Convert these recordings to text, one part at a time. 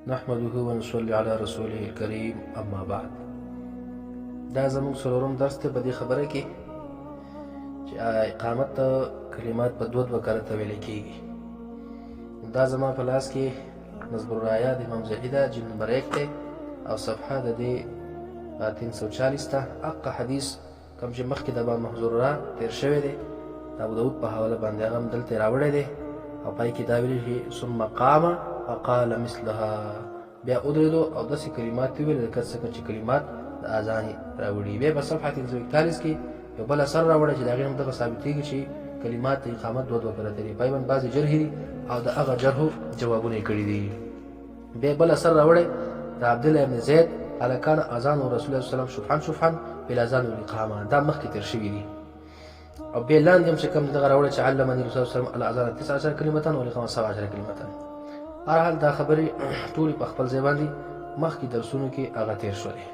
نحمده ونصلي على رسوله الكريم اما بعد. دا زموږ څلورم درس ته په دې خبره کې چې اقامت کلمات په دوه کارته ویل کېږي. دا زما په لاس کې نصب الرایا د امام زهیده جلد نمبر 1 ته او صفحه د دې 340 ته اقا حدیث کوم چې مخکې د باب محظور را تیر شوی دی د ابو داود په حواله باندې هغه هم دلته راوړی دی او پای کې دا ویلي چې ثم قام فقال مثلها، بیا ودرېدو او داسې کلمات ویل لکه څنګه چې کلمات د اذان راوړي. بیا په صفحه 341 کې یو بل اثر راوړی چې د هغې هم دغه ثابتېږي چې کلمات د اقامت دوه کړه دي، پای باندې بعضې جرح دي او د هغه جرحو جوابونه یې کړي دي. بیا بل اثر راوړی د عبدالله ابن زید قال كان اذان رسول الله صلی الله علیه وسلم شفعا بالاذان والاقامه، دا مخکې تیر شوي دي. او بیا لاندې هم چې کوم دغه راوړی چې علمني رسول الله صلی الله علیه وسلم الاذان 19 کلمه والاقامه 17 کلمه. هرحال دا خبرې ټولې په خپل ځای باندې مخکې درسونو کې هغه تیر شولې.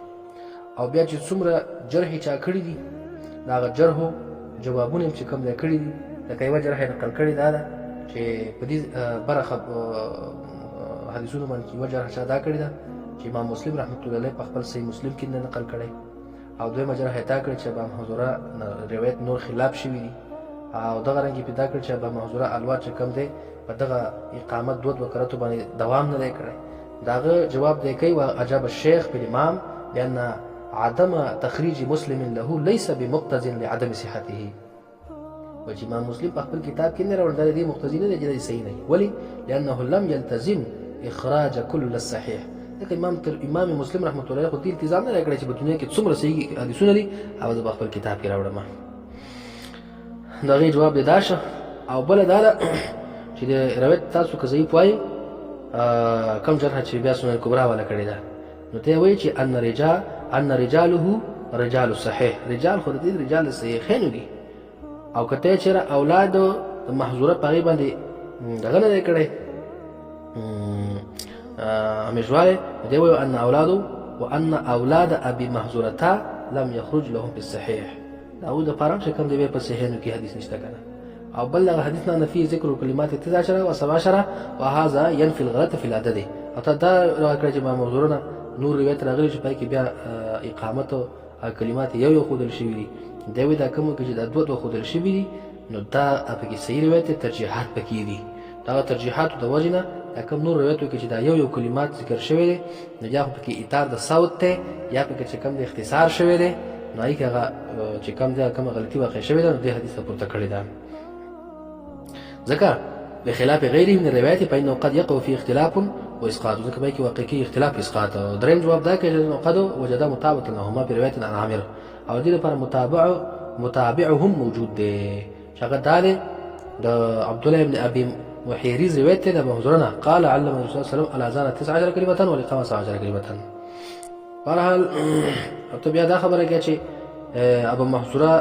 او بیا چې څومره جرح چا کړي دي د هغه جرحو جوابونه چې کوم ځای کړي دي، لکه یوه جرح یې نقل کړې دا ده چې په دې برخه حدیثونو باندې یوه جرح چا دا کړې ده چې امام مسلم رحمت الله علیه په خپل صحیح مسلم کې نقل کړی، او دویمه جرح یې دا کړې چې ابا محظوره روایت نور خلاف شوي دي، او دغه رنګ یې پیدا کړ چې ابا محظوره الوار چې کوم دی په دغه اقامت دوه کرتو باندې دوام نه دی کړی. د هغه جواب دی کوي واجاب الشیخ بالامام لأن عدم تخریج مسلم له ليس بمقتض لعدم صحته. و چې امام مسلم په خپل کتاب کې نه راوړل دی مقتضی نه دی چې صحیح نه ولی لأنه لم يلتزم اخراج كل الصحيح. لکه امام مسلم رحمت الله علیه خو دې التزام نه کړی چې په دنیا کې څومره صحیح حدیثونه دي او د خپل کتاب کې راوړم. دغه جواب دی داشه. او بل دا چې د روایت تاسو که ضعیف وایي کم جرح چې بیا سنن کبرا والا کړې ده، نو ته وایي چې ان رجاله رجال صحیح، رجال خو د دې رجال صحیحینو دي. او که ته چېرې اولاد د محظوره په هغې باندې دغه نه دی کړی همیشوالی، نو دی وایي وان اولاد ابي محظورتا لم يخرج لهم بالصحيح. د هغوی دپاره هم چې کوم دی بیا په صحیحینو کې حدیث نشته که نه. او بل دغه حدیث نه فيه ذکر کلمات 19 و 17 وهذا ينفي الغلط في العدد. او ته دا روایت کړی چې ما موضوعونه نور روایت راغلی چې پای کې بیا اقامت او کلمات یو ښودل شوي دي. دی وایي دا کوم کې چې دا دوه ښودل شوي دي نو دا پکې صحیح روایت ترجیحات پکې دي. دغه ترجیحاتو د وجې نه دا کوم نور روایتو کې چې دا یو کلمات ذکر شوی دی نو یا خو پکې اطار د صوت دی یا پکې چې کوم د اختصار شوی دی نو هغې کې هغه چې کوم غلطي واقع شوې ده نو دې حدیث ته پورته کړې ده. ځکه بخلاف غیره من الروایات فإنه قد يقع فيه اختلاف واسقاط، ځکه پای کې واقع کېږي اختلاف اسقاط. دریم جواب دا کوي چې قد وجد متابعة لهما في رواية عن عامر، او دې لپاره متابعهم موجود دی چې هغه دا دی د عبدالله بن ابي محيريز روایت دی د ابو حذیفه قال علم الرسول صلی الله علیه وسلم الاذان 19 کلمه والاقامه 17 کلمه. بهرحال ته بیا دا خبره کوي چې ابو محذوره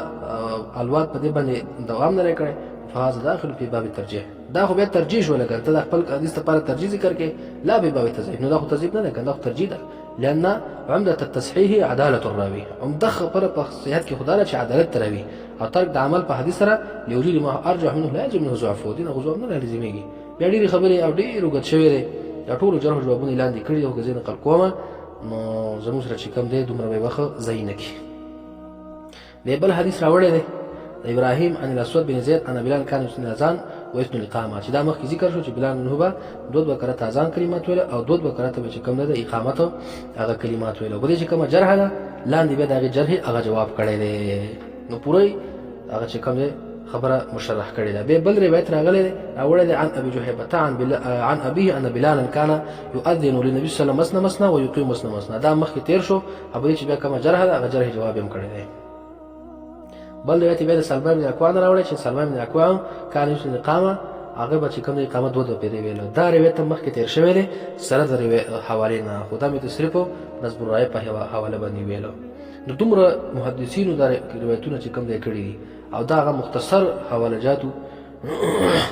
الواد په دې باندې دوام نه کړی، فهذا داخل في باب الترجيح. دا خو بیا ترجیح شو، لکه ته د خپل حدیث لپاره ترجیح ذکر کې لا به باب التضعیف، نو دا خو تضعیف نه ده که دا خو ترجیح ده. لأن عمدة التصحیح عدالة الراوي، عمده خبره په صحت کې خدا چې عدالت راوي، او ترک د عمل په حدیث سره لوجود ما ارجح منه لا يجب منه ضعف، دین غضب نه لازميږي. بیا ډېرې خبرې او ډېر وګت شوی دی دا ټولو جرح جوابونه لاندې کړي او که نقل کومه نو زموږ سره چې کوم دی دومره به وخت ضایع نه کړي. دی بل حدیث راوړی دی ابراهيم عن الاسود بن زيد ان بلال كان يسن الاذان ويسن الاقامه، چې دا مخکې ذکر شو چې بلال نو به دوه کرته اذان کلمات ویل او دوه کرته چې کوم ده اقامت هغه کلمات ویل. او بده چې کومه جرح ده لاندې به دغه جرح هغه جواب کړی دی نو پوره هغه چې کوم خبره مشرح کړی ده. به بل روایت راغلی دی اوله عن ابي جحيفه عن ابيه ان بلال كان يؤذن للنبي صلى الله عليه وسلم مسنا ويقيم مسنا. دا مخکې تیر شو، ابو چې بیا کومه جرح ده هغه جرح جواب هم کړی دی. بل روایت بیا د سلمان بن اکوان راوړی چې سلمان بن اکوان کان یوسن اقامه هغه به چې کوم د اقامت دوه پیرې ویلو. دا روایت مخکې تیر شوی دی سره د حوالې نه، خو دا مې د صرف نصب الرایا په حواله باندې ویلو. نو دومره محدثینو دا روایتونه چې کوم دی کړي دي او دا هغه مختصر حواله جاتو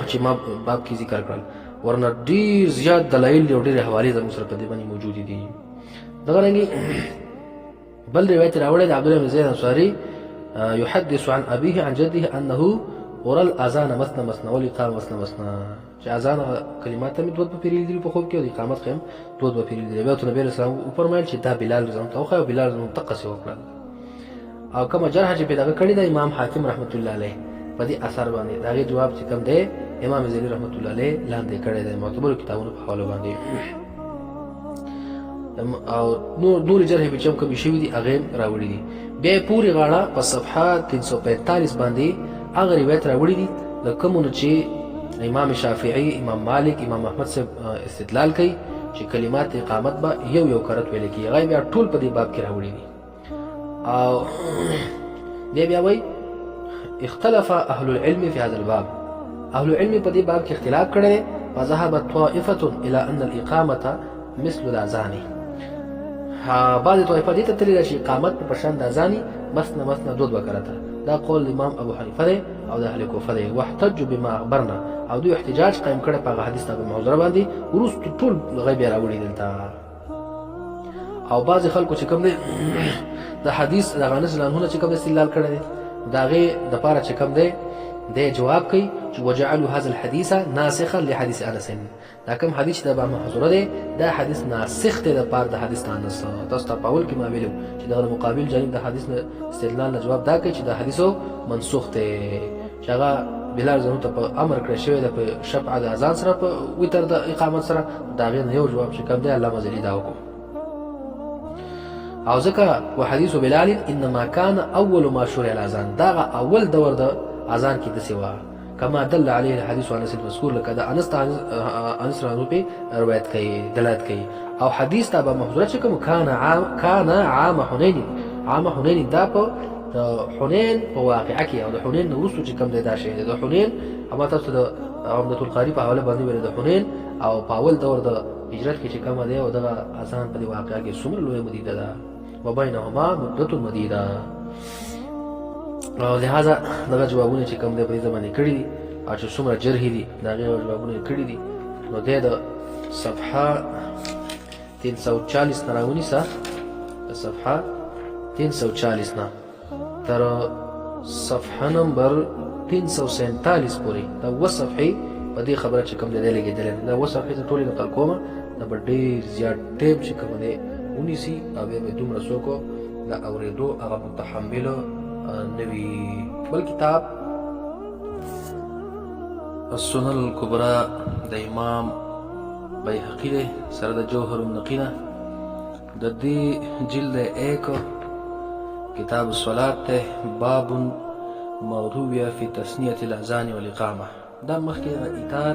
چې ما باب کې ذکر کړل، ورنه ډېر زیات دلایل او ډېرې حوالې زموږ سره په دې باندې موجودې دي. دغه رنګې بل روایت راوړی د عبدالله بن زید انصاري يحدث عن أبيه عن جده أنه اورل اذان مثنى مثنى والاقامه مثنى مثنى چې اذان کلمات هم دوه په پیری دي په خوب کې او اقامت هم دوه په پیری دي. بیا ته نبی رسول الله فرمایل چې دا بلال رضی الله عنه او بلال رضی الله عنه تقص وکړه او کوم جرح چې پیدا کړی د امام حاکم رحمت الله علیه په دې اثر باندې دا جواب چې کوم دی امام زیلی رحمت الله علیه لاندې کړی دی معتبر کتابونو په حواله باندې او نور جرح به چې کوم شی دي هغه راوړي دي. بیا پوری غاړه په صفحه 345 باندې هغه روایت راوړي دي د کومو چې امام شافعي امام مالک امام احمد سے استدلال کوي چې کلمات اقامت به یو کرت ویل کی هغه بیا ټول په دې باب کې راوړي دي. او دی بیا وایي اختلف اهل العلم في هذا الباب. اهل العلم په دې باب کې اختلاف کړي وذهبت طائفه الى ان الاقامه مثل الاذان. بعض طائفه دې ته تللی چې اقامت په شان د اذان مثنى مثنى دوه وکړه. دا قول امام ابو حنیفه دی او د اهل کوفه دی. واحتج بما اخبرنا او دوی احتجاج قائم کړي په حدیث ته موضوع باندې ورست ټول غیب راوړي دلته. او بعض خلکو چې کوم دی د حدیث د غانس لانونه چې کوم استدلال کړي دي داغه د پاره چې کوم دی د جواب کوي چې وجعلوا هذا الحديث ناسخا لحديث انس. دا کوم حدیث د محظوره دی دا حدیث ناسخ دی د پاره د حدیث انس. تاسو ته په اول کې ما ویلو چې د مقابل جانب د حدیث استدلال نه جواب دا کوي چې د حدیثو منسوخ دی چې هغه بلال زنو ته په امر کړی شوی د په شفع د اذان سره په وتر د اقامت سره دا غیر یو جواب چې کوم دی الله مزلی دا وکړو. او ځکه وحديث بلال انما كان اول ما شرع الاذان دا اول دور د اذان کې د سیوا كما دل عليه الحديث عن انس المذكور لك دا انس رانو په روایت کوي دلالت کوي. او حدیث تابع محظوره چې کوم كان عام حنين دا په حنين په واقعه کې او د حنين وروسته چې کوم دا شی د حنين اما تاسو د عمدة القاری په حواله باندې ویل د حنين او په اول دور د هجرت کې چې کوم دی او د اذان په واقعه کې څومره لوی مدیده ده وبينهما مدة مديدة. او لہذا دغه جوابونه چې کوم دی په زمانه کړی دي او چې څومره جرح دي دا جوابونه کړی دي نو د صفحه 340 نه راونیسه صفحه 340 نه تر صفحه نمبر 347 پورې دا و صفحه په دې خبره چې کوم دی لګیدل دا و صفحه ټولې نقل کومه دا ډېر زیات ټیم چې کوم دی ونیسي او به دومره څوک دا اوریدو هغه متحمل نوی. بل کتاب السنن الكبرى د امام بیهقی دی سره د جوهر النقینه د دې جلد 1 کتاب الصلات ته باب موضوع فی تسنیه الاذان والاقامه. دا مخکې اطار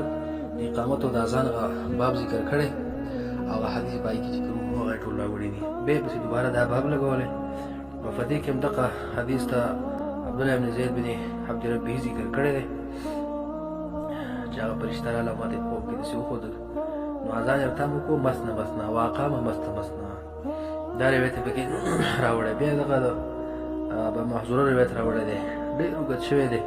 اقامت او د اذان باب ذکر کړي او حدیث پای کې ذکر هغه ټول راوړي دي به په دوباره دا باب لګولې وفدې کوم دغه حدیث ته عبد الله بن زید بن عبد ربه ذکر کړی دی چې هغه پرشتہ علامات په کې څه خو نو اذان ورته کو مسنا مسنا واقامه مسنا مسنا دا روایت په کې راوړی بیا دغه به محظوره روایت راوړی دی ډېر وګت شوی دی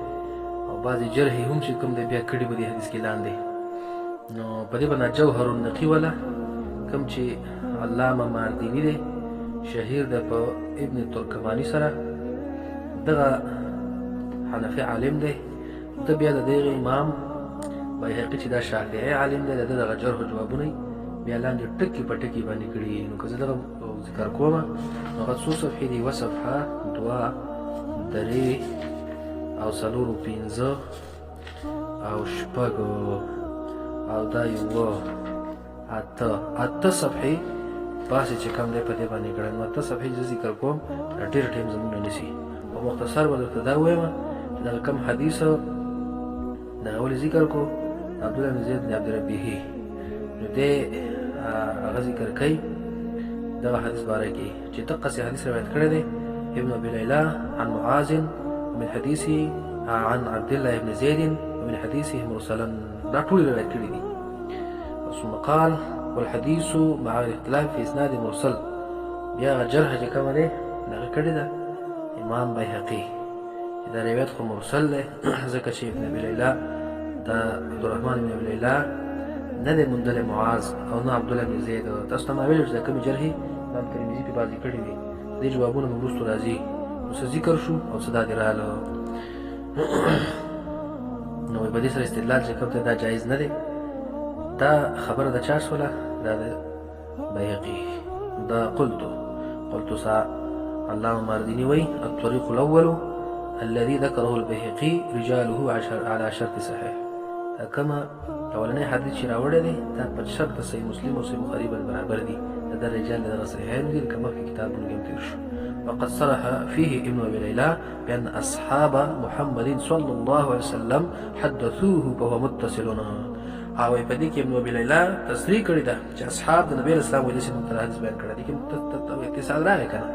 او بعضی جرح هم چې کوم دی بیا کړي به دي حدیث کې لاندې نو په دې باندې جوهر النقی ولا کوم چې علامه ماردینی دی شهیر ده په ابن ترکمانی سره دغه حنفی عالم دی د بیا د دغه امام بیهقی چې دا شافعی عالم دی دغه جرح جوابونه بیا لاندې ټکی په ټکی باندې کړي نو که زه دغه ذکر کوم نو څو صفحې دی و صفحه 2 درې او 4 5 او 6 او دا یو اته صفحې پاسې چې کوم دی په دې باندې کړه نو اته صفحې ذکر کوم ډېر ټیم زموږ نه نشي او مختصر به درته دا وایم چې دا کوم حدیث دا اول ذکر کو عبد الله بن زید بن عبد ربه نو دې هغه ذکر کوي دا حدیث باره کې چې دغه حدیث روایت کړی دی ابن ابي ليلى عن معاذ من حديثه عن عبد الله بن زيد ومن حديثه مرسلا دا ټول روایت کړی دي. ثم قال والحديث مع الاختلاف في اسناد مرسل بیا جرح چې کوم دی دغه کړی ده امام بیهقی دا روایت خو مرسل ده ځکه چې ابن ابي ليلى دا عبدالرحمن بن ابي ليلى نه دی موندلی معاذ او نه عبدالله بن زید تاسو ته ما ویل چې دا کومې جرحې امام ترمذي پې بعضې کړي دي دې جوابونه مو وروستو راځي نو څه ذکر شو او څه دا دې راغله نو په دې سره استدلال چې کوم ته دا جایز نه دی. دا خبره د چا شوله؟ دا د بیهقي. دا قلت سا علامه ماردیني وی الطريق الأول الذي ذكره البيهقي رجاله على شرط صحيح. كما اولنی حدیث چې راوړی دی دا په شرط صحیح مسلم او صحیح بخاري برابر دي. دا رجال د صحیحین دي کما په کتابونو کې تیر شو. وقد صرح فيه ابن ابي ليلى بان اصحاب محمد صلى الله عليه وسلم حدثوه وهو متصل. او په دې کې ابن ابي ليلى تصریح کړی دا چې اصحاب د نبی اسلام ولې چې متل حدیث بیان کړی دي کې اتصال راغی کنه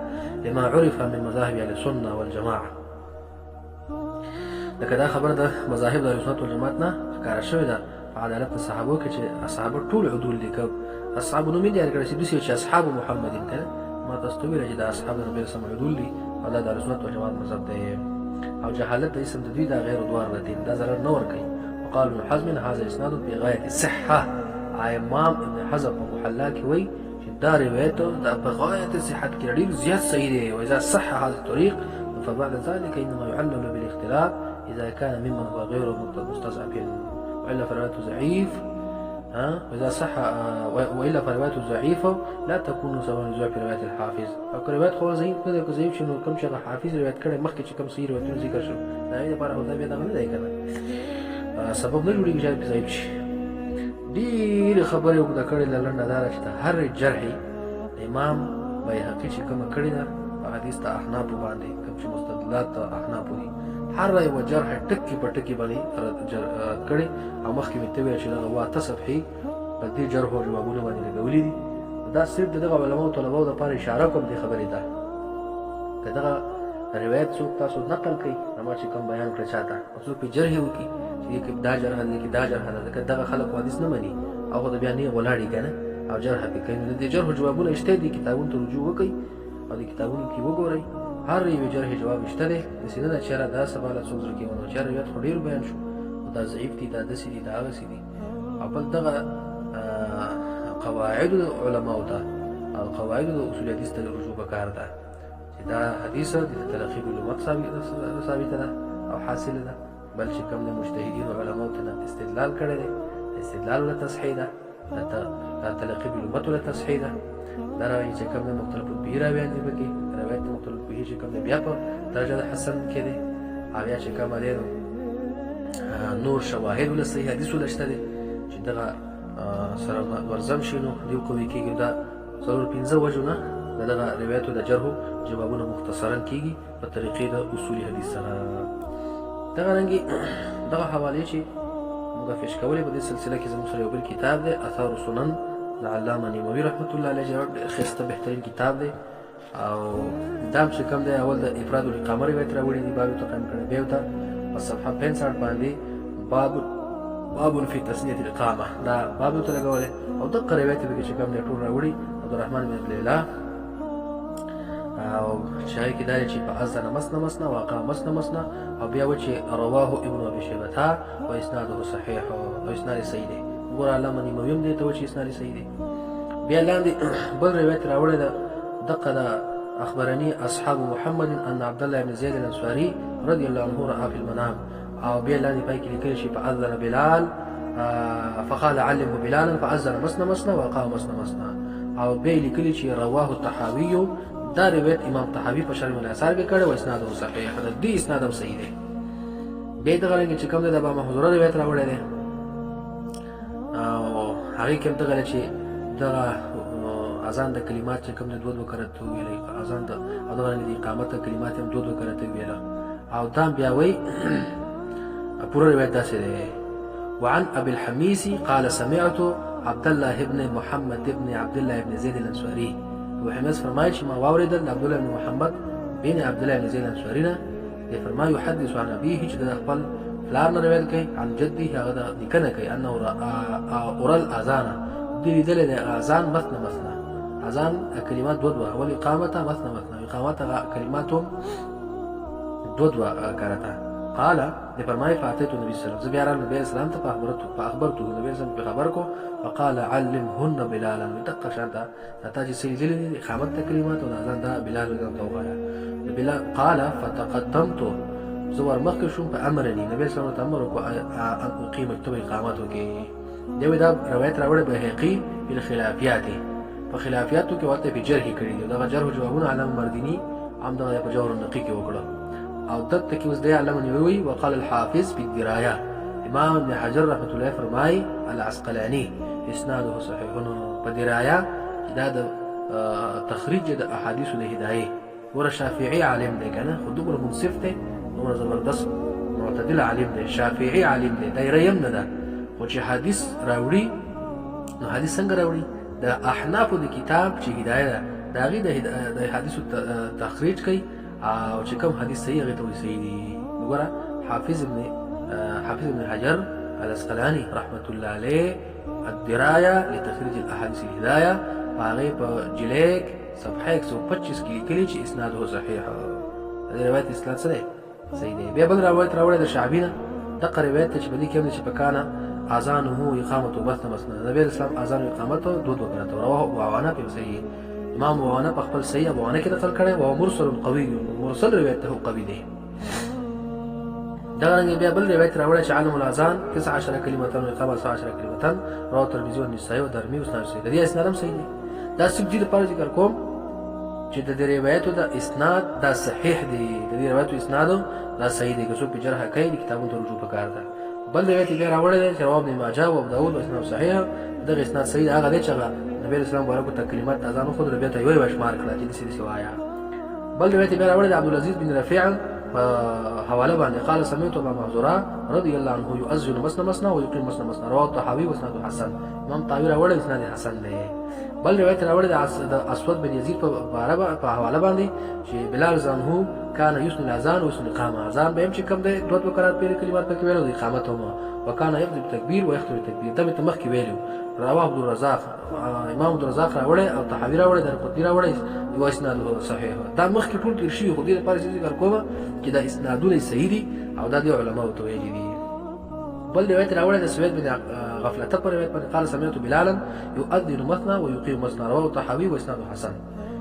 لما عرف من مذاهب اهل السنه والجماعه. لکه دا خبر د مذاهب د اهل السنه والجماعت نه ښکاره شوې ده په عدالت د صحابو کې چې اصحاب ټول عدول دي. که اصحاب نوم یې جاری کړی چې اصحاب محمد کنه ما تاسو ویل چې دا اصحاب د نبی اسلام عدول دي او دا د اهل السنه والجماعت مذهب دی. او جهالت د اسم د دوی دا غیر دوار دي دا ضرر نه ور کوي. وقال ابن حزم هذا اسناد بغايه الصحه. امام ابن حزم په محلا کې وایي چې دا روایت دا په غایت صحت کې ډېر زیات صحیح دی. واذا صح هذا الطريق فبعد ذلك انما يعلل بالاختلاف اذا كان ممن هو غير مستضعف والا فروايته ضعيف. واذا صح والا فروايته ضعيفه لا تكون سواء ضعف روايه الحافظ. او روایت خو ضعیف نه دی، که ضعیف شنو کوم چې حافظ روایت کړي مخکې چې کوم صحیح روایتونه ذکر شو دا یې لپاره هدا به دا نه دی کنه سبب نه جوړیږي چې ضعیف شي. ډېر خبرې وکړه کړي لنډه دا چې هر جرح امام بیهقي چې کوم کړي دا حدیث ته احناف باندې کوم چې مستدلات ته احناف دي هر یو جرح ټکی په ټکی باندې کړي. او مخکې مې ته ویل چې دا واته صفحې په دې جرح او جوابونه باندې لګولې دي. دا صرف دغه علماء او طلباو لپاره اشاره کوم دي خبرې ده. که دغه روایت څوک تاسو نقل کوي نو چې کوم بیان کړی چاته او څوک په جرح وکړي چې کې دا جرح دی کې دا جرح ده که دغه خلک حدیث نه مني او د بیان نه ولاړی کنه او جرح به کوي. د جرح جوابونه شته دي کتابونو ته رجوع وکړي او د کتابونو کې وګورئ هر یو جرح جواب شته دی. سینه دا چیرې دا سوال څو ځل کې ونه چې روایت خو ډیر بیان شو دا ضعیف دي دا دسي دي دا غسي دي. او بل دغه قواعد علماء ته او قواعد اصول حدیث ته رجوع وکړ ده چې دا حدیث د تلقی بالامت ثابته ده او حاصله ده. بل چې کوم د مجتهدین او علماء ته استدلال کړی دی استدلال له تصحیح ده تلقی بالامت له تصحیح ده. دا راوي چې کوم د مختلف به راویان دي پکې روایت مختلف به چې کوم بیا په درجه د حسن کې دي او یا چې کوم دی نور شواهد له صحیح حدیث ولشته دي چې دغه سره ورزم شینو دیو کوي کېږي. دا ضرور 15 وجونه دغه روایتو د جرح جوابونه مختصرا کېږي په طریقې د اصول حدیث سره. دغه رنګي دغه حواله چې موږ پیش کولې په دې سلسله کې زموږ سره یو بل کتاب دی آثار سنن د علامه نیموي رحمت الله علیه خسته بهترین کتاب دی. او دا چې کوم دی اول د افراد الاقامه روایت راوړي دی باب ته قائم کړی دی ته په صفحه 65 باندې باب فی تسنیه الاقامه دا باب ته لګولې او د روایت به چې کوم دی ټول راوړي عبدالرحمن بن لیلا او شای کې دا چې په اذن مسنا واقع مسنا او بیا و چې رواه ابن ابي شيبه او اسناده صحيح او اسناد صحیح دی. ګور علامه نیموي هم دې ته و چې اسناد صحیح دی. بیا لاندې بل روایت راوړی دا دقه اخبرني اصحاب محمد ان عبد الله بن زيد الانصاري رضي الله عنه راى في المنام. او بیا لاندې پای کې لیکل شي فاذن بلال فقال علمه بلالا فاذن مسنا واقام مسنا. او بیا لیکل شي رواه الطحاوي دا روایت امام طحاوي په شرح الاثار کې کړه او اسناد صحیح ده. دې اسناد هم صحیح دی. به دا غلنګ چې کوم د ابا محذور روایت راوړی دی او هغه کوم ته غل چې دا اذان د کلمات چې کوم د دوه کرته ویلې اذان د او دا د اقامت کلمات هم دوه کرته ویل او دا بیا وی پوره روایت داسې دی. وعن ابي الحميسي قال سمعت عبد الله بن محمد بن عبد الله بن زيد الانصاري. وحماس فرمایي چې ما واوریدل عبد الله بن محمد بن عبد الله بن زيد الانصاري نه فرمایي يحدث عن ابيه چې د خپل پلار نه روایت کوي عن جده هغه د نکنه کوي انه اورا الاذان دې دل د اذان مثنى اذان کلمات دوه او اقامته مثنى اقامته کلماتهم دوه کارته. قال دې فرمایي فاتيت النبي صلى الله عليه وسلم زبيار النبي صلى الله عليه وسلم فاخبرته النبي صلى الله عليه وسلم بخبركم فقال علمهن بلالا متق شرطا نتاج سيدل اقامت كلمات واذان دا بلال رضي الله عنه. بلال قال فتقدمت زه ورمخکې شوم په امرني نبي صلی الله علیه وسلم ته امر وکړو ان اقیم ته اقامت وکړي. دی دا روایت راوړی بهقي په الخلافیات په خلافیاتو کې ورته په جرح کړي دي. دغه جرح جوابونه علامه مردینی هم دغه په جوهر النقي کې وکړه او دلته کې اوس دی علامه نووي وقال الحافظ في الدرايه امام ابن حجر رحمه الله فرمای العسقلاني اسناده صحيح. په درايه دا د تخریج د احادیث د هدايه ور شافعي عالم دی کنه خو دومره منصف دی دومره زبردست معتدل عالم دی شافعي عالم دی دایره نه ده خو چې حدیث راوړي نو حدیث څنګه راوړي د احناف د کتاب چې هدايه ده دا غي د حدیث تخریج کوي او چې کوم حدیث صحیح هغه ته وایي صحیح دي. وګوره حافظ ابن حجر العسقلاني رحمه الله عليه الدرايه لتخريج الاحاديث الهدايه هغه په جلیک صفحه 125 کې لیکلي چې اسناد هو صحیح. دا روایت اسناد سره صحیح دی. بیا بل روایت راوړی د شعبینه د روایت چې بلی کوم چې پکانه اذان هو اقامت وبث مسند نبی اسلام اذان اقامت دو کړه رواه وعانه په صحیح امام وعانه په خپل صحیح وعانه کې نقل کړي او مرسل قوي مرسل روایت هو قوي دی. دا رنګ بیا بل روایت راوړی چې عالم الاذان 19 کلمه او اقامت 19 کلمه رواه ترمذی او نسائی او درمی او اسناد صحیح دی. اسناد هم صحیح دی. دا سبجی لپاره ذکر کوم چې د دې روایتو د اسناد دا صحیح دی. د دې روایتو اسناد دا صحیح دی. که څوک په جرح کوي د کتابونو ته رجوع وکړ دا بل روایت بیا راوړی دی چې رواه ابن ماجه او ابو داود او اسناد صحیح. دغه اسناد صحیح هغه دی چې نبی اسلام بارکو تکلیمات اذان خود ربیته یوه وشمار کړه چې دې څه وایا. بل روایت بیا راوړی دی عبدالعزيز بن رفيع حواله باندې قال سمعت ابا محذورا رضي الله عنه يؤذن مسنا مسنا ويقيم مسنا مسنا رواه الطحاوي واسناد حسن. امام طاوي راوړی اسناد حسن دی. بل روایت راوړی د اسود بن یزید په حواله باندې چې بلال زانه کان یسن الاذان ويسن الاقامه اذان به هم چې کوم دی دوه وکړات په کلمات پکې ویلو د اقامت هم وکانه يبدأ بالتكبير ويختم بالتكبير. دا به مخکې ویلو رواه عبد الرزاق امام عبد الرزاق راوړی او طحاوی راوړی درقطنی راوړی یو اسناد صحیح. دا مخکې ټول تیر شي خو دې لپاره ذکر کوم چې دا اسنادونه صحیح دي او دا د علماو ته ویلي دي. بل روایت راوړی د سوید بن غفلته پر روایت باندې قال سمعت بلالا يؤذن مثنى ويقيم مثنى رواه الطحاوي واسناد حسن.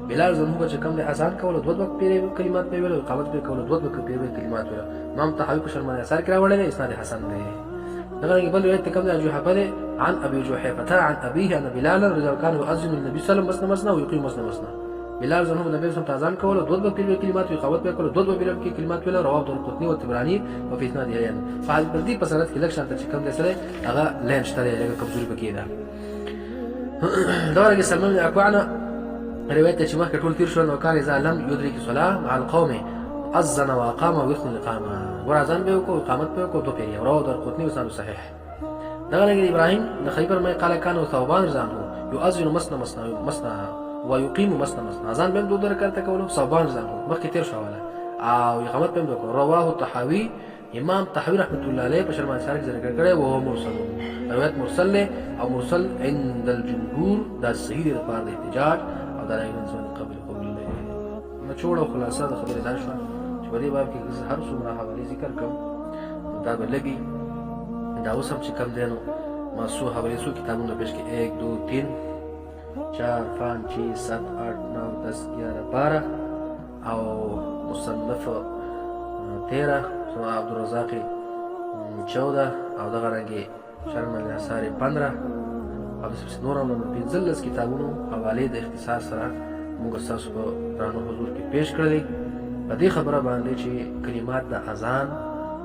بلال زنه چې کوم له اذان کول دوه وخت پیری کلمات په ویلو اقامت په کول دوه وخت پیری کلمات ویلو امام طحاوي په شرمانه اثر کې راوړی اسناد حسن دی. دغه بل روایت کوم د جوحفه عن ابي جوحفه عن ابيه ان بلالا رجل كان يؤذن النبي صلى الله عليه وسلم مثنى مثنى ويقيم مثنى مثنى. بلال زنه نبی صلی الله علیه وسلم کول دوه وخت پیری کلمات وی اقامت په کول دوه وخت کلمات ویلو رواه القطني والطبراني وفي اسناد هيان. فحال بردي په سند کې لږ شانت چې کوم د سره هغه لین شته لږ کمزوري پکې ده. دا رګ سلمان اکوعنا روایت چې مخکې ټول تیر شو نو کار اذا لم يدرك الصلاه مع القوم اذن واقام ويثني الاقامه ور اذان به کو اقامت به کو دو پیری رواه القطني وسند صحیح. دا رګ ابراهيم د خیبر مې قال كان ثوبان زانه يؤذن مسنا مسنا مسنا ويقيم مسنا مسنا اذان به دوه رکعات کولو ثوبان زانه مخکې تیر شو والا او اقامت به کو رواه الطحاوي امام طحاوي رحمه الله عليه په شرمان شارک ذکر کړی او مرسل روایت مرسل له او مرسل عند الجمهور دا صحیح لپاره د احتجاج او دا راځي ځون قبل له نو چوڑو خلاصه د خبرې دا شو چې په دې باب کې هر څومره حواله ذکر کوم دا به لګي دا اوس هم چې کم دینو ما سو حواله سو کتابونو پېښ کې 1 2 3 4 5 6 7 8 9 10 11 12 او مصنف 13 عبد الرزاق 14 او دغه رنګي شرم الاثار 15 او د نورم نو 15 کتابونو حواله د اختصار سره موږ تاسو په درانو حضور کې پیښ کړلې. په دې خبره باندې چې کلمات د اذان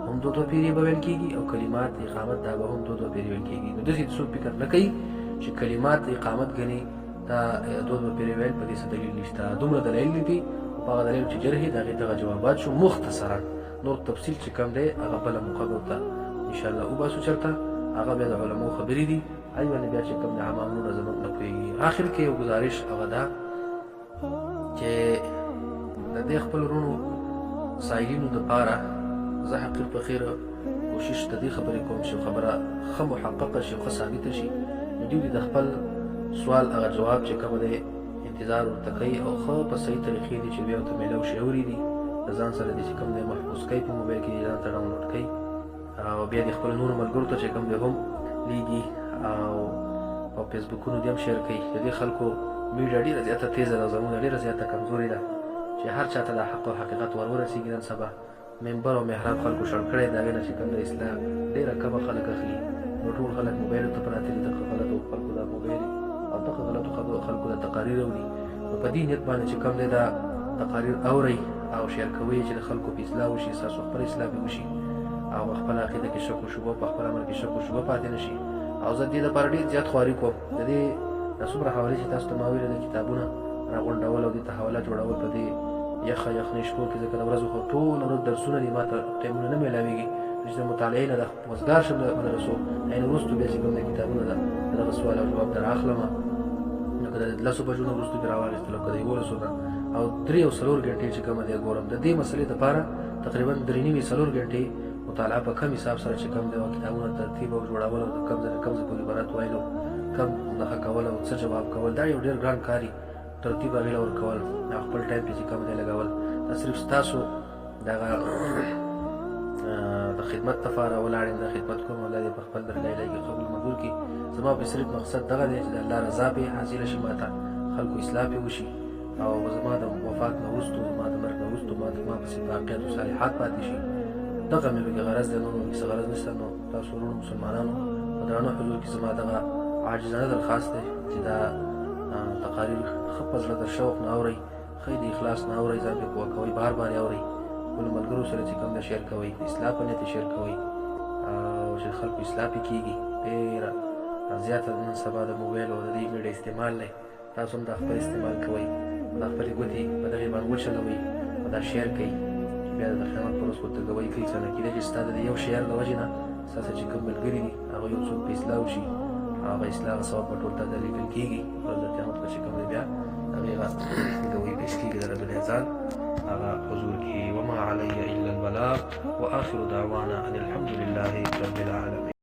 هم دوه پیری به ویل کیږي او کلمات د اقامت دا به هم دوه پیری ویل کیږي. نو د دې څه فکر نه کوي چې کلمات د اقامت غني دا دوه پیری ویل په دې څه دلیل نشته. دومره دلیل دي په هغه دلیل چې جرحي دغه جوابات شو مختصرا نور تفصیل چې کوم دی هغه بل مقابله ته ان شاء الله او باسو چرته هغه به د علماء خبرې دي ایوه بیا چې کوم د عوامو زموږ نه کوي. اخر کې یو گزارش هغه ده چې د دې خپل ورونو سایلینو د پاره زه حقیقت په خیر کوشش د دې خبرې کوم چې خبره خه محققه شي خو ثابته شي نو دوی د خپل سوال هغه جواب چې کوم دی انتظار ورته کوي او خو په صحیح طریقې دي چې بیا ته ملو شعوري دي ځان سره د کوم دی محفوظ کوي په موبایل کې ځان ته ډاونلوډ کوي او بیا د خپل نور ملګرو ته چې کوم دی هم لیږي او په فیسبوکونو دې هم شیر کوي. د دې خلکو میډیا ډېره زیاته تیزه ده زموږ ډېره زیاته کمزوري ده چې هر چاته د حق او حقیقت ورسیږي نن سبا منبر او محراب خلکو شړ کړی د هغې نه چې کوم د اسلام ډېره کمه خلک اخلي نو ټول خلک موبایلو ته پراته دي دغه غلطو خلکو دا موبایل او دغه غلطو خلکو دا تقاریر اوري نو په دې نیت باندې چې کوم دی دا تقاریر اورئ او شیر کوئ چې د خلکو په اصلاح وشي ستاسو خپل اصلاح به وشي او خپل عقیده کې شک او شبهه په خپل عمل کې شک او شبهه پاتې نه شي او زه دې لپاره ډېر زیات خواري کوم د دې دا څومره حوالې چې تاسو ته ما ویلې د کتابونه راغونډول او دې ته حواله جوړول په دې یخنې شپو کې ځکه د ورځو خو ټوله ورځ درسونه دي ما ته ټایمونه نه میلاویږي چې د مطالعې نه د وزګار شم د مدرسو عین وروستو بیا چې کوم د کتابونه ده د دغه سوال او جواب در اخلم لکه د 10 بجو نه وروستو مې راواخېستلو که د 11 نه او 3 او 4 غنټې چې کومه دی ګورم د دې مسلې دپاره تقریبا 3.5 4 غنټې مطالعه په کم حساب سره چې کوم دی کتابونه ترتیب او جوړول او د کوم ځای نه کوم ځای پورې عبارت ویلو کم دغه کول او څه جواب کول دا یو ډېر ګران کار ترتیب هغې له ورکول او خپل ټایم پې چې کوم دی لګول دا صرف ستاسو دغه د خدمت لپاره ولاړ یم د خدمت کوم الله دې په خپل درګاه الهي کې قبول منظور کړي زما په صرف مقصد دغه دی چې د الله رضا پې حاصله شي ماته خلکو اصلاح پې وشي او زما د وفات نه وروستو زما د مرګ نه وروستو ما پسې باقیات او صالحات پاتې شي دغه مې پکې غرض دی نور مې څه غرض نشته نو تاسو وروڼو مسلمانانو په درانه حضور کې زما دغه عاجزانه درخواست دی چې دا تقاریر ښه په زړه د شوق نه اورئ ښه د اخلاص نه اورئ ځان پې پوه کوئ بار بار یې اورئ خپلو ملګرو سره چې کوم دی شیر کوئ اصلاح په نیت یې شیر کوئ او چې خلکو اصلاح پې کېږي ډېره زیاته نن سبا د موبایل او د دې میډیا استعمال دی تاسو هم دا خپل استعمال کوئ دا خپلې ګوتې په دغې باندې وچلوئ او دا شیر کوئ چې بیا د خیانت پر اوس ورته ګوۍ کوي څه نه کېدای چې ستا د یو شیر د وجې نه ستاسو چې کوم ملګري دي هغه یو څوک په اصلاح وشي هغه اصلاح ثواب به ټول ته لیکل کېږي ورځ د قیامت به چې کوم دی بیا هغې ګوۍ پیش کېږي د رب العزت هغه حضور کې وما علی الا البلاغ واخر دعوانا ان الحمد لله رب العالمین